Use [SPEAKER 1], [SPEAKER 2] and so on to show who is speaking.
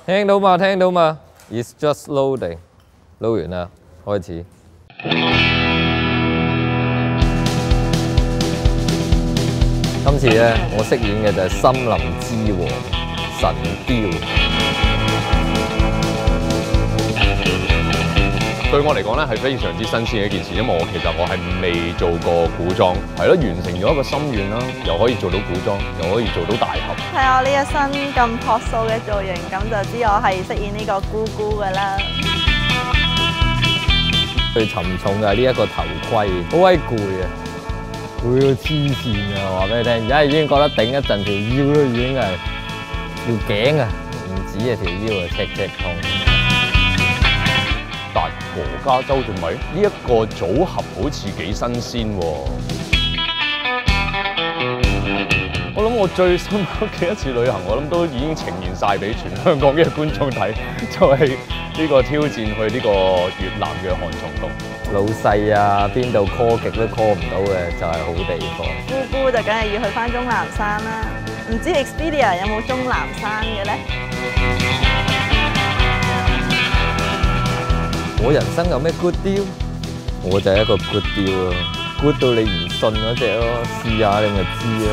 [SPEAKER 1] 聽到嘛？聽到嘛 ？It's just loading， 撈完啦，開始。今次咧，我飾演嘅就係森林之王神雕。
[SPEAKER 2] 對我嚟講咧係非常之新鮮嘅一件事，因為其實我係未做過古裝，係咯，完成咗一個心願啦，又可以做到古裝，又可以做到大俠。
[SPEAKER 3] 睇我呢一身咁樸素嘅造型，咁就知我係飾演呢個姑姑噶啦。
[SPEAKER 1] 最沉重嘅係呢一個頭盔，好鬼攰啊，攰到黐線啊！話俾你聽，而家已經覺得頂一陣條腰都已經係條頸啊，唔止啊條腰啊，赤痛。
[SPEAKER 2] 達哥加周俊偉呢一個組合好似幾新鮮喎。我諗我最深刻嘅一次旅行，我諗都已經呈現晒俾全香港嘅觀眾睇，就係呢個挑戰去呢個越南嘅韓松洞。
[SPEAKER 1] 老細啊，邊度 call 極都 call 唔到嘅，就係好地方。
[SPEAKER 3] 姑姑就梗係要去返終南山啦，唔知 Expedia 有冇終南山嘅咧？
[SPEAKER 1] 我人生有咩 good deal？ 我就係一個 good deal 咯，good 到你唔信嗰隻咯，試下你咪知啦。